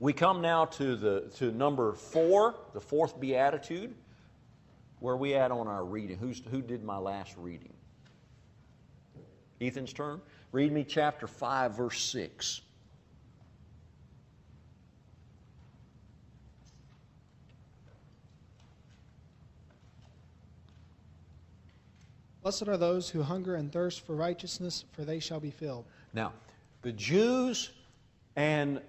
We come now to number 4, the fourth Beatitude. Where are we at on our reading? Who did my last reading? Ethan's turn. Read me chapter 5, verse 6. Blessed are those who hunger and thirst for righteousness, for they shall be filled. Now, the Jews and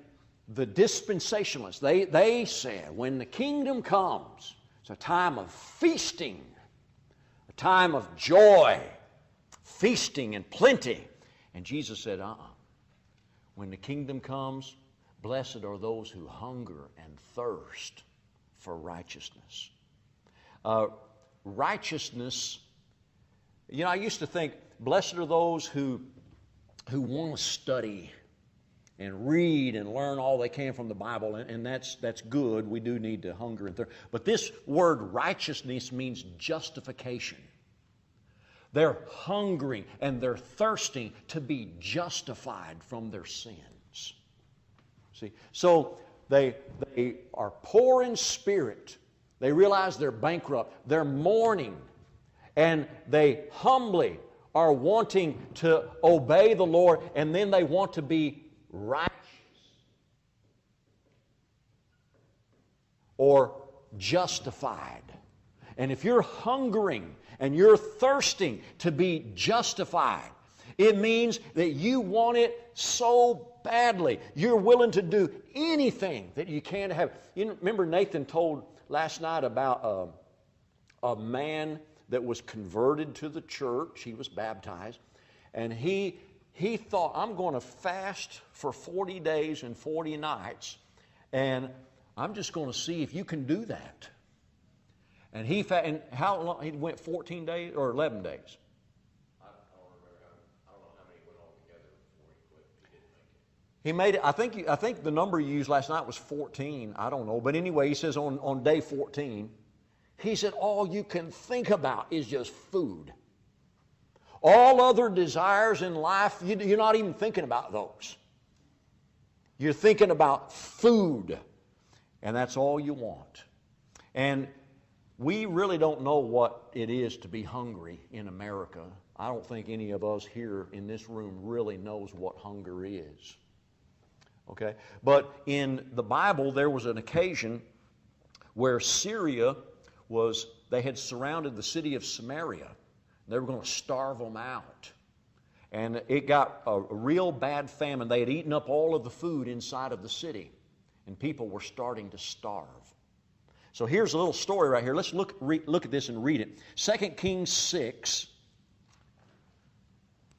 the dispensationalists, they said, when the kingdom comes, it's a time of feasting, a time of joy, feasting and plenty. And Jesus said, when the kingdom comes, blessed are those who hunger and thirst for righteousness. Righteousness, you know, I used to think, blessed are those who want to study and read and learn all they can from the Bible, and that's good. We do need to hunger and thirst. But this word righteousness means justification. They're hungering and they're thirsting to be justified from their sins. See, so they are poor in spirit. They realize they're bankrupt. They're mourning, and they humbly are wanting to obey the Lord, and then they want to be righteous or justified. And if you're hungering and you're thirsting to be justified, it means that you want it so badly. You're willing to do anything that you can to have. You remember Nathan told last night about a man that was converted to the church. He was baptized, and he thought, I'm going to fast for 40 days and 40 nights, and I'm just going to see if you can do that. And and how long? He went 14 days or 11 days? I don't remember. I don't know how many went all together before he quit. He didn't make it. He made it. I think the number you used last night was 14. I don't know. But anyway, he says on day 14, he said, all you can think about is just food. All other desires in life, you're not even thinking about those. You're thinking about food, and that's all you want. And we really don't know what it is to be hungry in America. I don't think any of us here in this room really knows what hunger is. Okay? But in the Bible, there was an occasion where Syria they had surrounded the city of Samaria. They were going to starve them out. And it got a real bad famine. They had eaten up all of the food inside of the city, and people were starting to starve. So here's a little story right here. Let's look at this and read it. 2 Kings 6,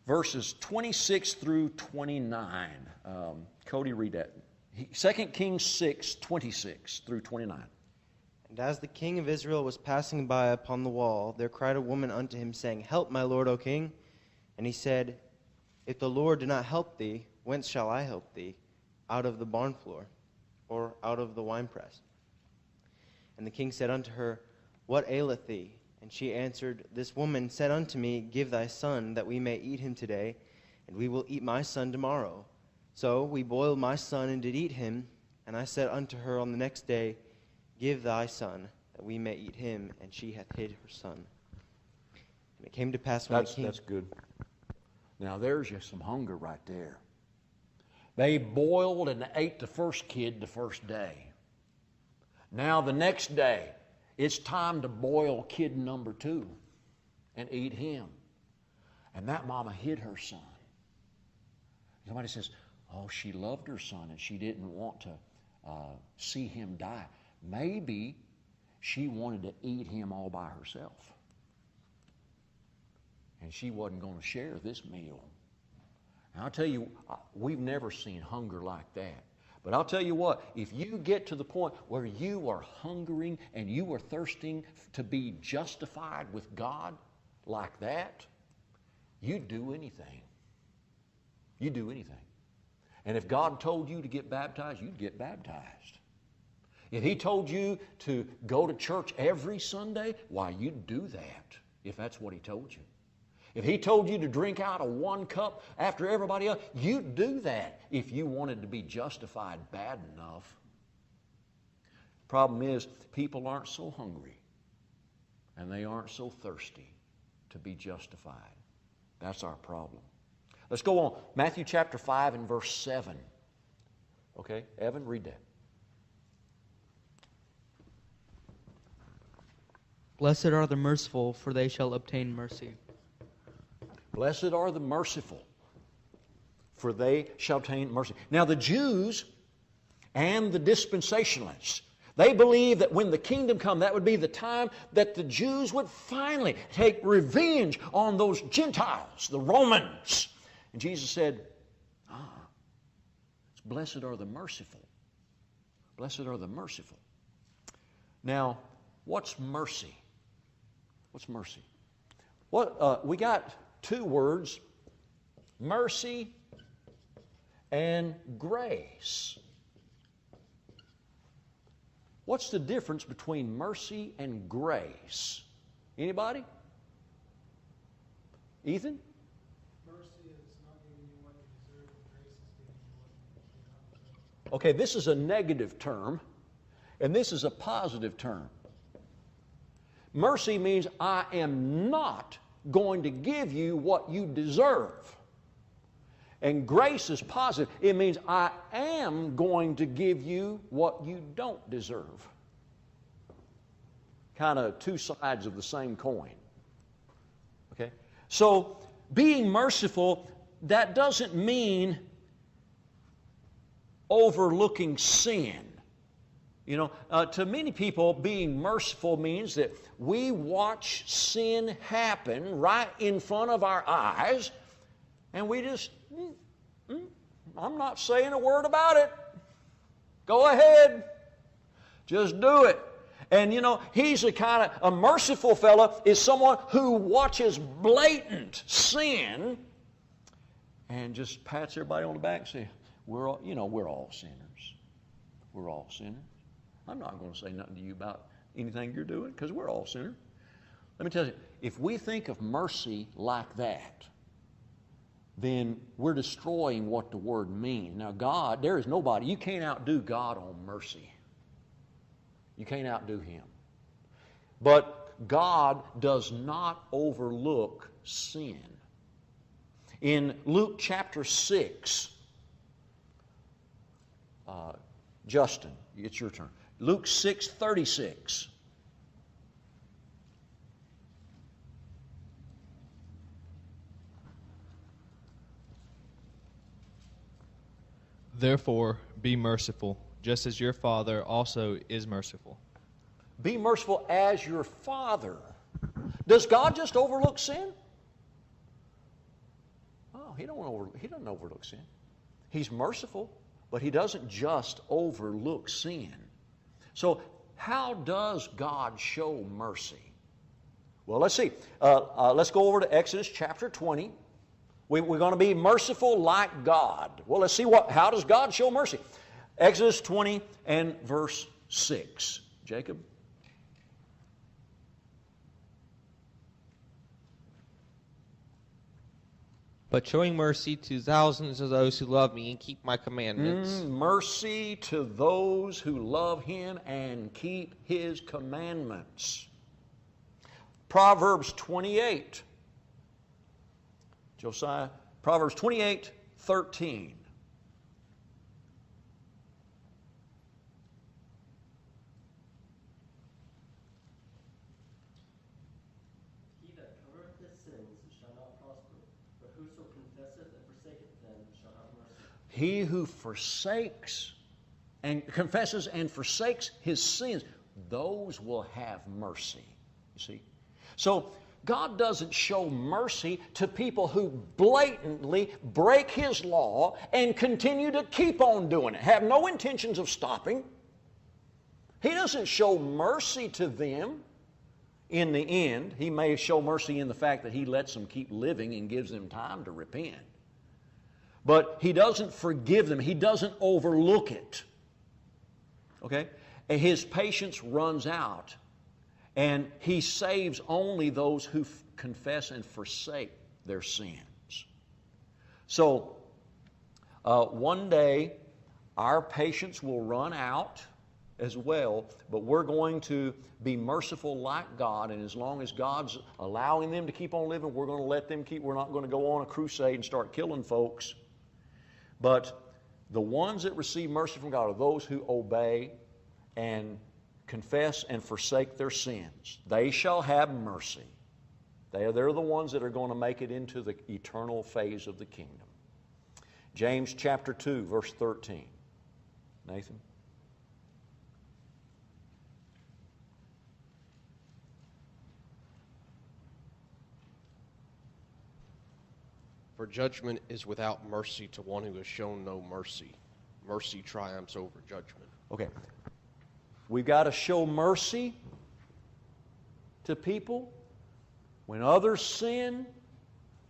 verses 26 through 29. Cody, read that. 2 Kings 6, 26 through 29. And as the king of Israel was passing by upon the wall, there cried a woman unto him, saying, Help, my lord, O king. And he said, If the Lord do not help thee, whence shall I help thee? Out of the barn floor, or out of the winepress? And the king said unto her, What aileth thee? And she answered, This woman said unto me, Give thy son, that we may eat him today, and we will eat my son tomorrow. So we boiled my son and did eat him. And I said unto her on the next day, Give thy son, that we may eat him. And she hath hid her son. And it came to pass when the king... That's good. Now there's just some hunger right there. They boiled and ate the first kid the first day. Now the next day, it's time to boil kid number 2 and eat him. And that mama hid her son. Somebody says, oh, she loved her son and she didn't want to see him die. Maybe she wanted to eat him all by herself. And she wasn't going to share this meal. And I'll tell you, we've never seen hunger like that. But I'll tell you what, if you get to the point where you are hungering and you are thirsting to be justified with God like that, you'd do anything. You'd do anything. And if God told you to get baptized, you'd get baptized. If He told you to go to church every Sunday, why, you'd do that if that's what He told you. If He told you to drink out of one cup after everybody else, you'd do that if you wanted to be justified bad enough Problem is, people aren't so hungry and they aren't so thirsty to be justified. That's our problem. Let's go on. Matthew chapter 5 and verse 7. Okay, Evan, read that. Blessed are the merciful, for they shall obtain mercy. Blessed are the merciful, for they shall obtain mercy. Now the Jews and the dispensationalists, they believe that when the kingdom comes, that would be the time that the Jews would finally take revenge on those Gentiles, the Romans. And Jesus said, blessed are the merciful. Blessed are the merciful. Now, what's mercy? What's mercy? We got two words, mercy and grace. What's the difference between mercy and grace? Anybody? Ethan? Mercy is not giving you what you deserve, and grace is giving you what you do not deserve. Okay, this is a negative term, and this is a positive term. Mercy means I am not going to give you what you deserve. And grace is positive. It means I am going to give you what you don't deserve. Kind of two sides of the same coin. Okay? So, being merciful, that doesn't mean overlooking sin. You know, to many people, being merciful means that we watch sin happen right in front of our eyes, and we just, I'm not saying a word about it. Go ahead. Just do it. And you know, he's a merciful fellow is someone who watches blatant sin and just pats everybody on the back and says, we're all sinners. We're all sinners. I'm not going to say nothing to you about anything you're doing because we're all sinners. Let me tell you, if we think of mercy like that, then we're destroying what the word means. Now God, there is nobody, you can't outdo God on mercy. You can't outdo Him. But God does not overlook sin. In Luke chapter 6, Justin, it's your turn. Luke 6:36. Therefore, be merciful, just as your Father also is merciful. Be merciful as your Father. Does God just overlook sin? Oh, He doesn't overlook sin. He's merciful, but He doesn't just overlook sin. So, how does God show mercy? Well, let's see. Let's go over to Exodus chapter 20. We're going to be merciful like God. Well, let's see how does God show mercy? Exodus 20 and verse 6. Jacob? But showing mercy to thousands of those who love me and keep my commandments. Mercy to those who love Him and keep His commandments. Proverbs 28. Josiah, Proverbs 28:13. He that covereth his sins shall not prosper, but whoso confesseth and forsaketh them shall have mercy. He who forsakes and confesses and forsakes his sins, those will have mercy. You see? So, God doesn't show mercy to people who blatantly break His law and continue to keep on doing it, have no intentions of stopping. He doesn't show mercy to them in the end. He may show mercy in the fact that He lets them keep living and gives them time to repent. But He doesn't forgive them. He doesn't overlook it. Okay? And His patience runs out. And He saves only those who confess and forsake their sins. So, one day, our patience will run out, as well, but we're going to be merciful like God, and as long as God's allowing them to keep on living, we're going to let them keep. We're not going to go on a crusade and start killing folks. But the ones that receive mercy from God are those who obey and confess and forsake their sins. They shall have mercy. They're the ones that are going to make it into the eternal phase of the kingdom. James chapter 2, verse 13. Nathan? For judgment is without mercy to one who has shown no mercy. Mercy triumphs over judgment. Okay. We've got to show mercy to people when others sin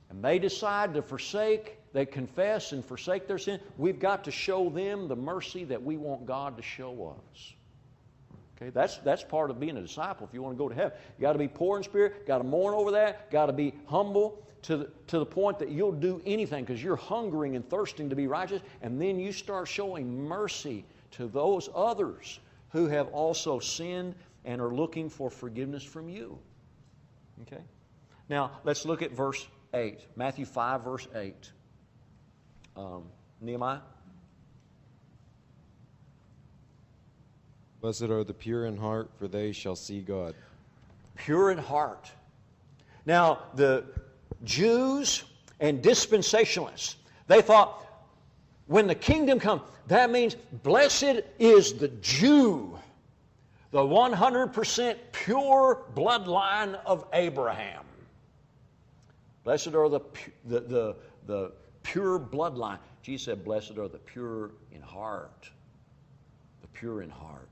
and they decide to forsake, they confess and forsake their sin. We've got to show them the mercy that we want God to show us. Okay, that's part of being a disciple if you want to go to heaven. You got to be poor in spirit, got to mourn over that, got to be humble to the point that you'll do anything because you're hungering and thirsting to be righteous, and then you start showing mercy to those others who have also sinned and are looking for forgiveness from you. Okay? Now, let's look at verse 8. Matthew 5, verse 8. Nehemiah? Blessed are the pure in heart, for they shall see God. Pure in heart. Now, the Jews and dispensationalists, they thought when the kingdom comes, that means blessed is the Jew, the 100% pure bloodline of Abraham. Blessed are the pure bloodline. Jesus said, blessed are the pure in heart. The pure in heart.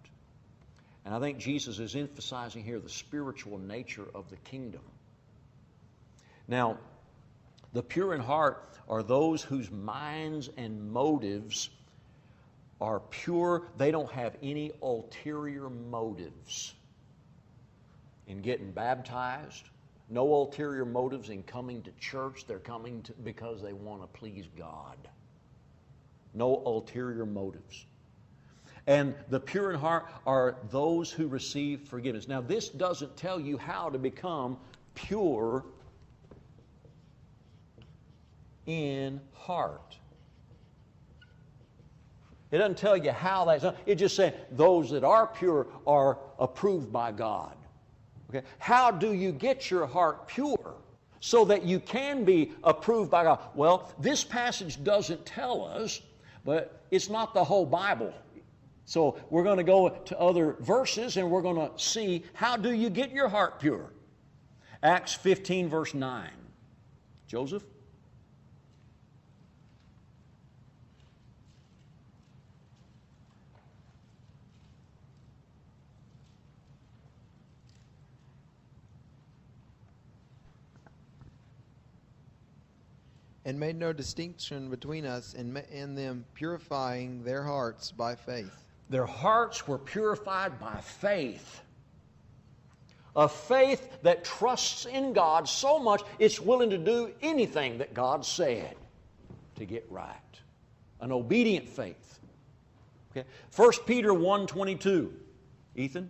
And I think Jesus is emphasizing here the spiritual nature of the kingdom. Now, the pure in heart are those whose minds and motives are pure. They don't have any ulterior motives in getting baptized. No ulterior motives in coming to church. They're coming because they want to please God. No ulterior motives. And the pure in heart are those who receive forgiveness. Now, this doesn't tell you how to become pure in heart. It doesn't tell you how that's done. It just says those that are pure are approved by God. Okay? How do you get your heart pure so that you can be approved by God? Well, this passage doesn't tell us, but it's not the whole Bible. So we're going to go to other verses and we're going to see how do you get your heart pure. Acts 15, verse 9. Joseph? And made no distinction between us and them, purifying their hearts by faith. Their hearts were purified by faith. A faith that trusts in God so much it's willing to do anything that God said to get right. An obedient faith. Okay. 1 Peter 1:22. Ethan?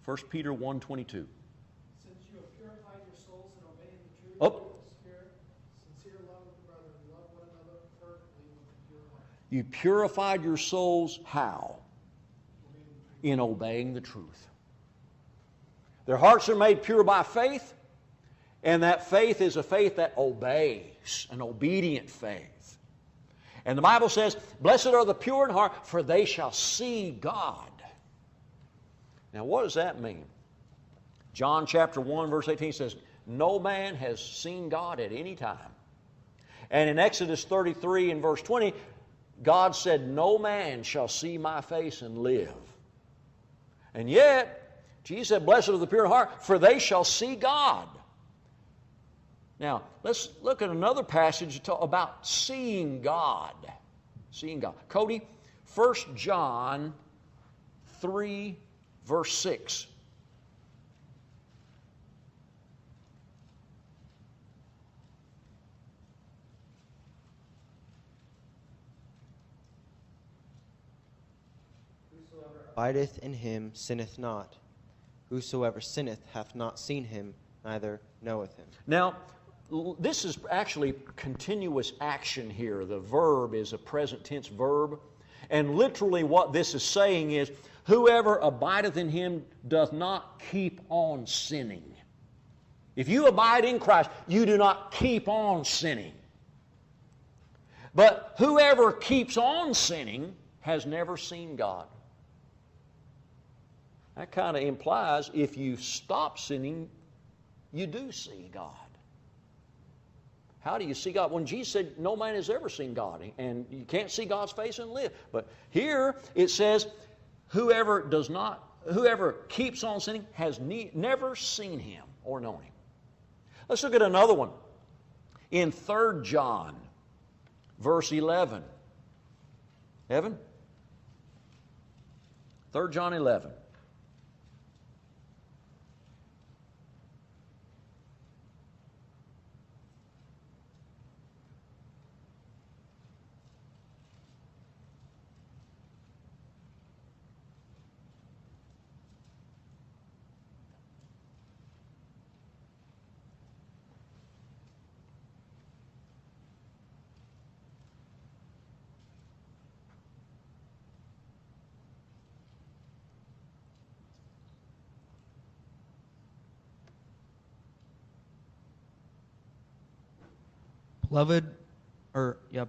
First Peter 1:22. Oh. You purified your souls how? In obeying the truth. Their hearts are made pure by faith, and that faith is a faith that obeys, an obedient faith. And the Bible says, blessed are the pure in heart, for they shall see God. Now what does that mean? John chapter 1 verse 18 says, no man has seen God at any time. And in Exodus 33 and verse 20, God said, no man shall see my face and live. And yet, Jesus said, blessed are the pure in heart, for they shall see God. Now, let's look at another passage about seeing God. Seeing God. Cody, 1 John 3, verse 6. Whosoever abideth in him sinneth not. Whosoever sinneth hath not seen him, neither knoweth him. Now, this is actually continuous action here. The verb is a present tense verb. And literally what this is saying is, whoever abideth in him doth not keep on sinning. If you abide in Christ, you do not keep on sinning. But whoever keeps on sinning has never seen God. That kind of implies if you stop sinning, you do see God. How do you see God? When Jesus said, no man has ever seen God, and you can't see God's face and live. But here it says, whoever keeps on sinning has never seen him or known him. Let's look at another one. In 3 John, verse 11. Evan? 3 John 11.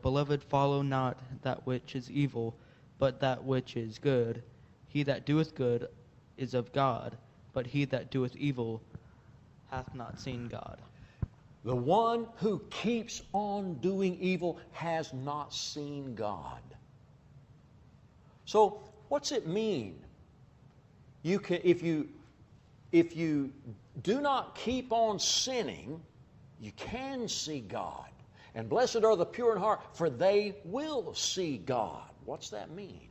Beloved, follow not that which is evil, but that which is good. He that doeth good is of God, but he that doeth evil hath not seen God. The one who keeps on doing evil has not seen God. So, what's it mean? If you do not keep on sinning, you can see God. And blessed are the pure in heart, for they will see God. What's that mean?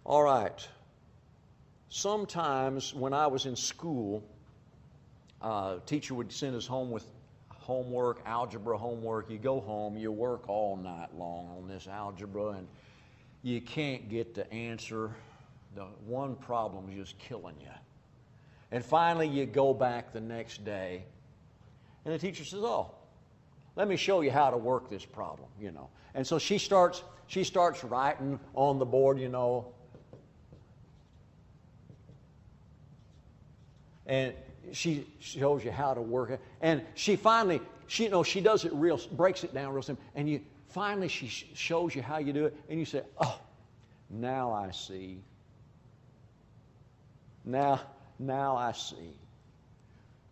All right. Sometimes when I was in school, a teacher would send us home with homework, algebra homework. You go home, you work all night long on this algebra, and you can't get the answer. The one problem is just killing you. And finally you go back the next day, and the teacher says, oh, let me show you how to work this problem, you know. And so she starts writing on the board, you know. And she shows you how to work it. And she finally, she does it breaks it down real simple. And finally she shows you how you do it. And you say, oh, now I see. Now I see.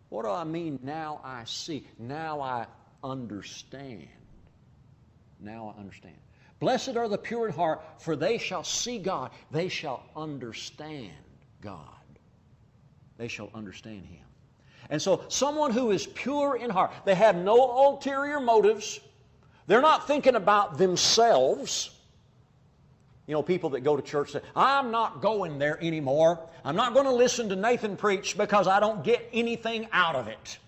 What do I mean, now I see? Now I understand. Now I understand. Blessed are the pure in heart, for they shall see God. They shall understand God. They shall understand Him. And so someone who is pure in heart, they have no ulterior motives. They're not thinking about themselves. You know, people that go to church say, I'm not going there anymore. I'm not going to listen to Nathan preach because I don't get anything out of it.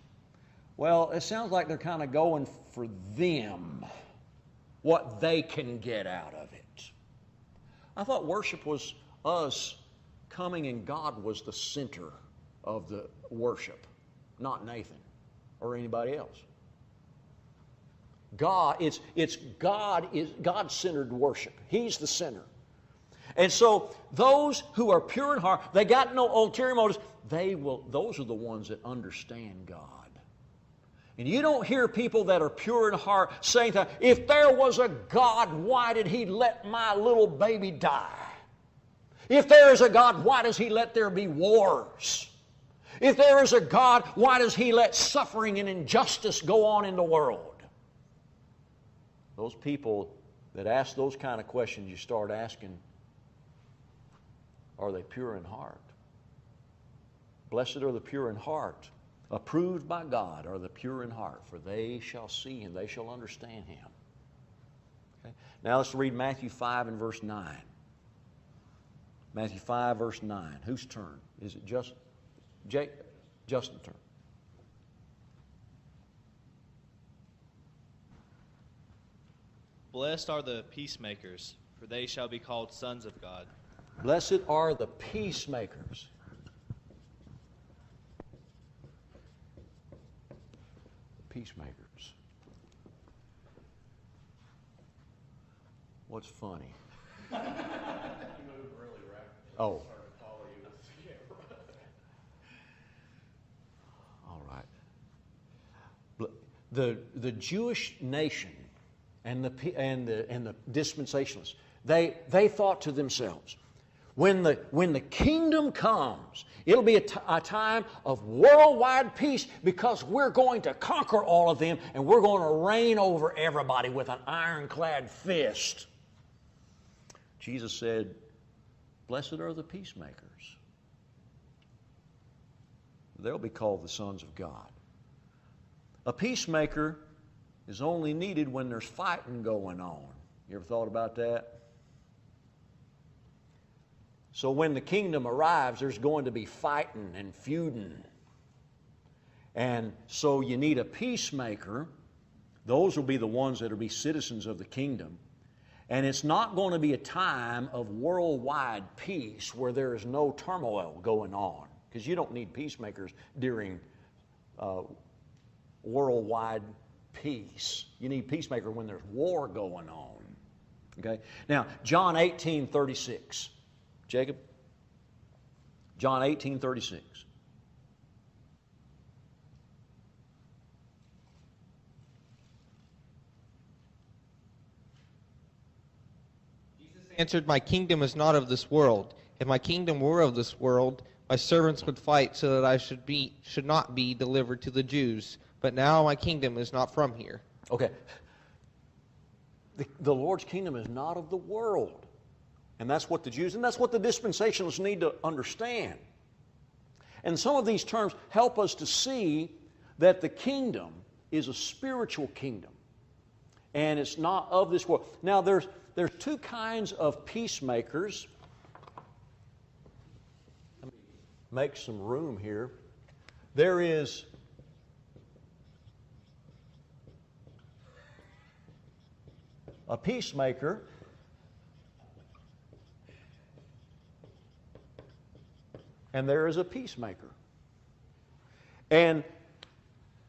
Well, it sounds like they're kind of going for them, what they can get out of it. I thought worship was us coming and God was the center of the worship, not Nathan or anybody else. God-centered worship. He's the center. And so those who are pure in heart, they got no ulterior motives, those are the ones that understand God. And you don't hear people that are pure in heart saying that, if there was a God, why did He let my little baby die? If there is a God, why does He let there be wars? If there is a God, why does He let suffering and injustice go on in the world? Those people that ask those kind of questions, you start asking, are they pure in heart? Blessed are the pure in heart. Approved by God are the pure in heart, for they shall see Him, they shall understand Him. Okay? Now let's read Matthew 5 and verse 9. Matthew 5, verse 9. Whose turn? Is it Justin's turn? Blessed are the peacemakers, for they shall be called sons of God. Blessed are the peacemakers. Peacemakers. What's funny? Oh. All right. The Jewish nation and the dispensationalists, they thought to themselves, when the kingdom comes, it'll be a time of worldwide peace because we're going to conquer all of them and we're going to reign over everybody with an ironclad fist. Jesus said, blessed are the peacemakers. They'll be called the sons of God. A peacemaker is only needed when there's fighting going on. You ever thought about that? So when the kingdom arrives, there's going to be fighting and feuding. And so you need a peacemaker. Those will be the ones that will be citizens of the kingdom. And it's not going to be a time of worldwide peace where there is no turmoil going on. Because you don't need peacemakers during worldwide peace. You need peacemaker when there's war going on. Okay? Now, John 18:36. Jacob? John 18:36. Jesus answered, my kingdom is not of this world. If my kingdom were of this world, my servants would fight so that I should not be delivered to the Jews. But now my kingdom is not from here. Okay. The Lord's kingdom is not of the world. And that's what the Jews, and that's what the dispensationalists need to understand. And some of these terms help us to see that the kingdom is a spiritual kingdom. And it's not of this world. Now, there's two kinds of peacemakers. Let me make some room here. There is a peacemaker and there is a peacemaker. And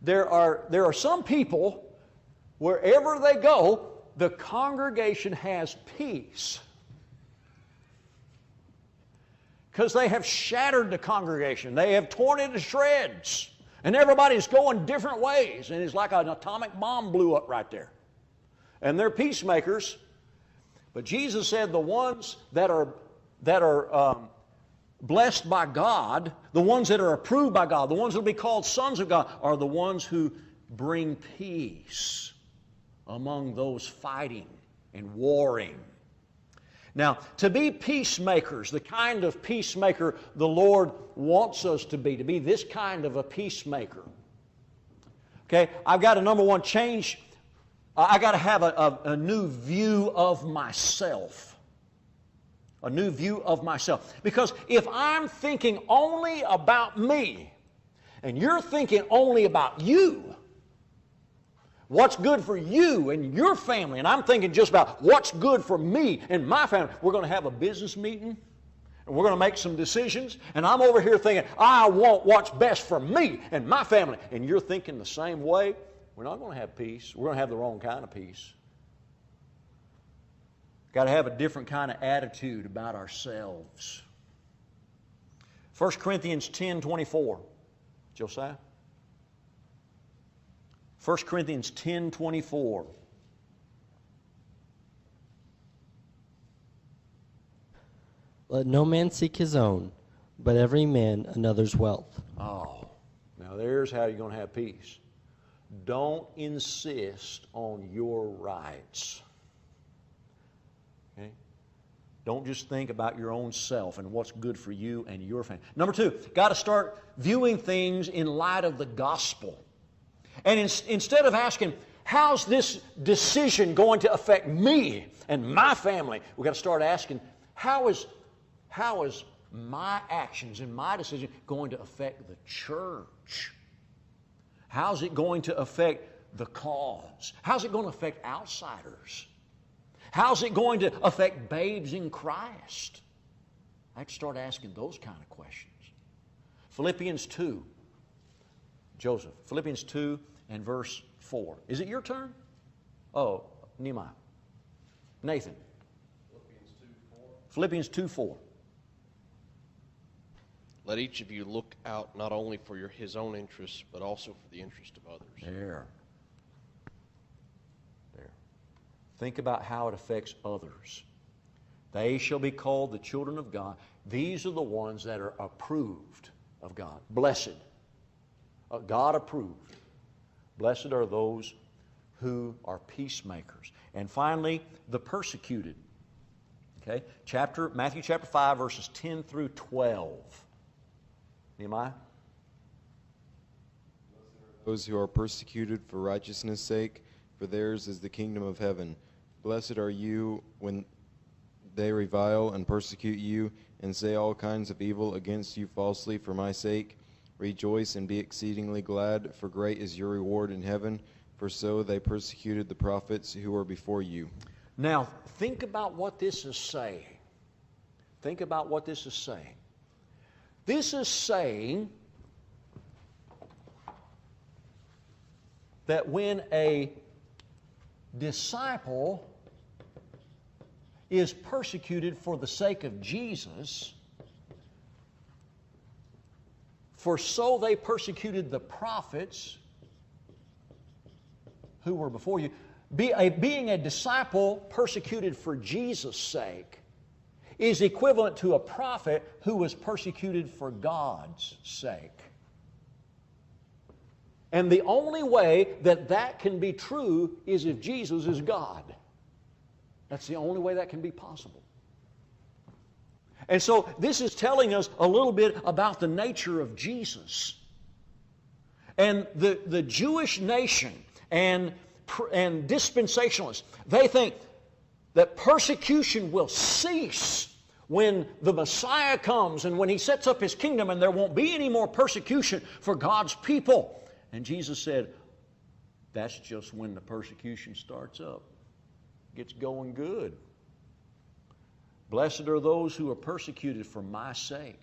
there are some people, wherever they go, the congregation has peace. Because they have shattered the congregation. They have torn it to shreds. And everybody's going different ways. And it's like an atomic bomb blew up right there. And they're peacemakers. But Jesus said the ones that are blessed by God, the ones that are approved by God, the ones that will be called sons of God, are the ones who bring peace among those fighting and warring. Now, to be peacemakers, the kind of peacemaker the Lord wants us to be this kind of a peacemaker. Okay, I've got to, number one, change. I've got to have a new view of myself. A new view of myself. Because if I'm thinking only about me, and you're thinking only about you, what's good for you and your family, and I'm thinking just about what's good for me and my family, we're going to have a business meeting, and we're going to make some decisions, and I'm over here thinking, I want what's best for me and my family, and you're thinking the same way, we're not going to have peace. We're going to have the wrong kind of peace. Got to have a different kind of attitude about ourselves. 1 Corinthians 10:24. Josiah? 1 Corinthians 10:24. Let no man seek his own, but every man another's wealth. Oh, now there's how you're going to have peace. Don't insist on your rights. Okay? Don't just think about your own self and what's good for you and your family. Number two, got to start viewing things in light of the gospel. And instead of asking, how's this decision going to affect me and my family? We've got to start asking, how is my actions and my decision going to affect the church? How's it going to affect the cause? How's it going to affect outsiders? How's it going to affect babes in Christ? I have to start asking those kind of questions. Philippians 2. Joseph, Philippians 2 and verse 4. Is it your turn? Oh, Nehemiah. Nathan. Philippians 2:4. Let each of you look out not only for his own interests, but also for the interest of others. There. Think about how it affects others. They shall be called the children of God. These are the ones that are approved of God. Blessed. God approved. Blessed are those who are peacemakers. And finally, the persecuted. Okay? Matthew chapter 5, verses 10 through 12. Nehemiah? Those who are persecuted for righteousness' sake, for theirs is the kingdom of heaven. Blessed are you when they revile and persecute you, and say all kinds of evil against you falsely for my sake. Rejoice and be exceedingly glad, for great is your reward in heaven, for so they persecuted the prophets who were before you. Now, think about what this is saying. Think about what this is saying. This is saying that when a disciple is persecuted for the sake of Jesus, for so they persecuted the prophets who were before you. Being a disciple persecuted for Jesus' sake is equivalent to a prophet who was persecuted for God's sake. And the only way that that can be true is if Jesus is God. That's the only way that can be possible. And so this is telling us a little bit about the nature of Jesus. And the Jewish nation and dispensationalists, they think that persecution will cease when the Messiah comes and when He sets up His kingdom, and there won't be any more persecution for God's people. And Jesus said, that's just when the persecution starts up. Gets going good. Blessed are those who are persecuted for my sake.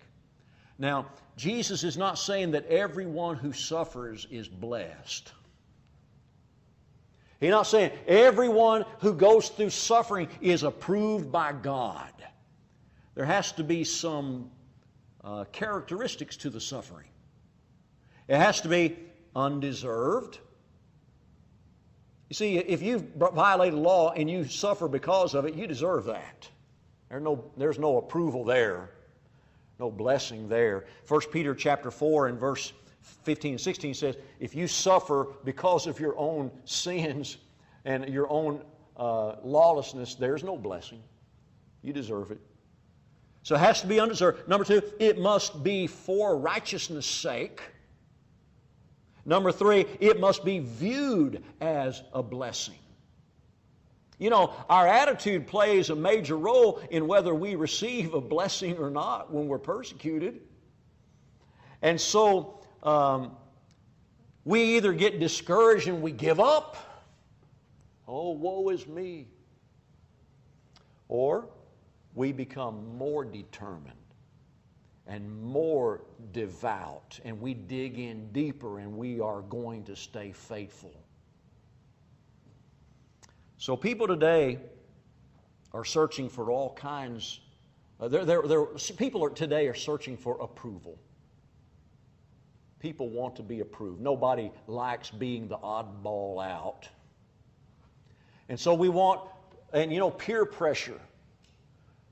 Now, Jesus is not saying that everyone who suffers is blessed. He's not saying everyone who goes through suffering is approved by God. There has to be some characteristics to the suffering. It has to be undeserved. You see, if you violate a law and you suffer because of it, you deserve that. There's no approval there, no blessing there. 1 Peter chapter 4 and verse 15 and 16 says, if you suffer because of your own sins and your own lawlessness, there's no blessing. You deserve it. So it has to be undeserved. Number 2, it must be for righteousness' sake. Number 3, it must be viewed as a blessing. You know, our attitude plays a major role in whether we receive a blessing or not when we're persecuted. And so we either get discouraged and we give up. Oh, woe is me. Or we become more determined and more devout, and we dig in deeper, and we are going to stay faithful. So people today are searching for all kinds. People today are searching for approval. People want to be approved. Nobody likes being the oddball out. And so we want, and you know, peer pressure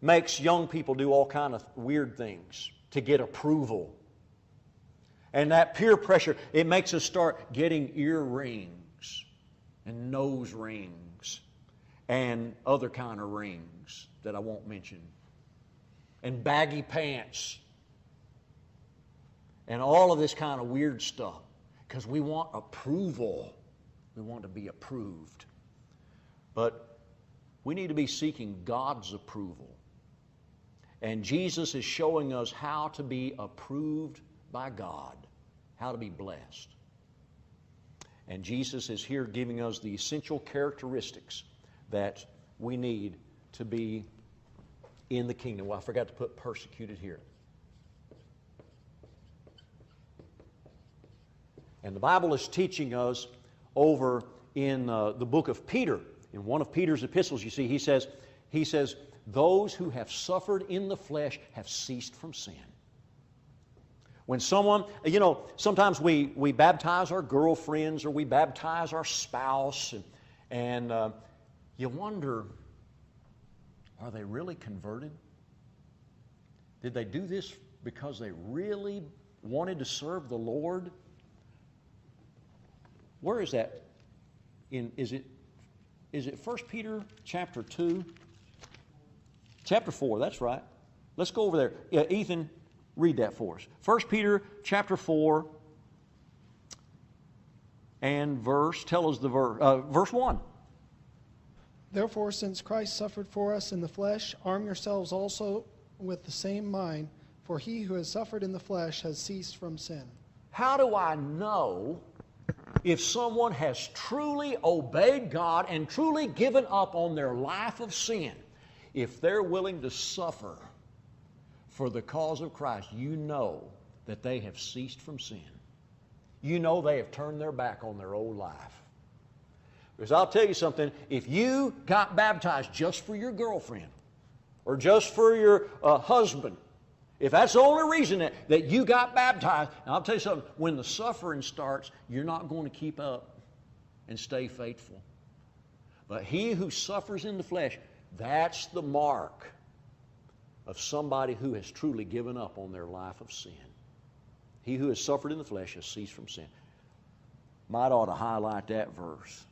makes young people do all kinds of weird things to get approval. And that peer pressure, it makes us start getting earrings and nose rings and other kind of rings that I won't mention. And baggy pants. And all of this kind of weird stuff. Because we want approval. We want to be approved. But we need to be seeking God's approval. And Jesus is showing us how to be approved by God, how to be blessed. And Jesus is here giving us the essential characteristics that we need to be in the kingdom. Well, I forgot to put persecuted here. And the Bible is teaching us over in the book of Peter. In one of Peter's epistles, you see, he says, those who have suffered in the flesh have ceased from sin. When someone, sometimes we baptize our girlfriends or we baptize our spouse, and you wonder, are they really converted? Did they do this because they really wanted to serve the Lord? Where is that? Is it 1 Peter chapter 2? Chapter 4, that's right. Let's go over there. Ethan, read that for us. 1 Peter chapter 4 and verse 1. Therefore, since Christ suffered for us in the flesh, arm yourselves also with the same mind, for he who has suffered in the flesh has ceased from sin. How do I know if someone has truly obeyed God and truly given up on their life of sin? If they're willing to suffer for the cause of Christ, you know that they have ceased from sin. You know they have turned their back on their old life. Because I'll tell you something, if you got baptized just for your girlfriend or just for your husband, if that's the only reason that you got baptized, and I'll tell you something, when the suffering starts, you're not going to keep up and stay faithful. But he who suffers in the flesh, that's the mark of somebody who has truly given up on their life of sin. He who has suffered in the flesh has ceased from sin. Might ought to highlight that verse.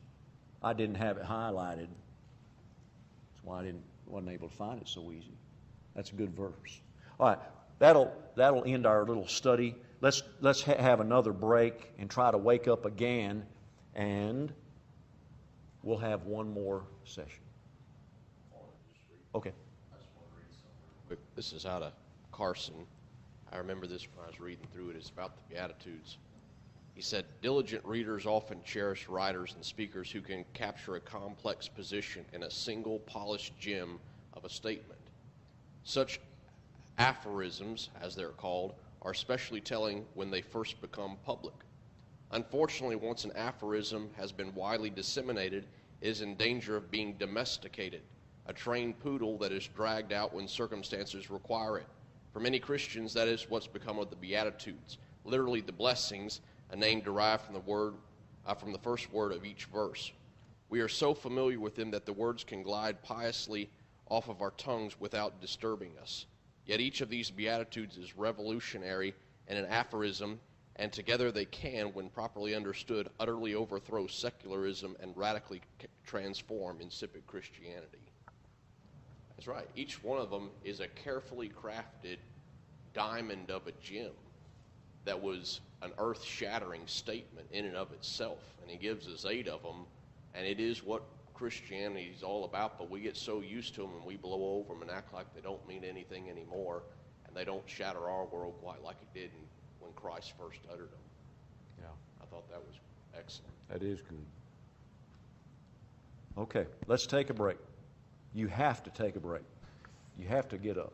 I didn't have it highlighted. That's why I wasn't able to find it so easy. That's a good verse. All right, that'll end our little study. Let's have another break and try to wake up again, and we'll have one more session. Okay. This is out of Carson. I remember this when I was reading through it. It's about the Beatitudes. He said, diligent readers often cherish writers and speakers who can capture a complex position in a single polished gem of a statement. Such aphorisms, as they're called, are especially telling when they first become public. Unfortunately, once an aphorism has been widely disseminated, it is in danger of being domesticated, a trained poodle that is dragged out when circumstances require it. For many Christians, that is what's become of the Beatitudes, literally the blessings, a name derived from the first word of each verse. We are so familiar with them that the words can glide piously off of our tongues without disturbing us. Yet each of these Beatitudes is revolutionary and an aphorism, and together they can, when properly understood, utterly overthrow secularism and radically transform insipid Christianity. That's right. Each one of them is a carefully crafted diamond of a gem that was an earth-shattering statement in and of itself. And he gives us 8 of them, and it is what Christianity is all about, but we get so used to them and we blow over them and act like they don't mean anything anymore, and they don't shatter our world quite like it did when Christ first uttered them. Yeah. I thought that was excellent. That is good. Okay, let's take a break. You have to take a break. You have to get up.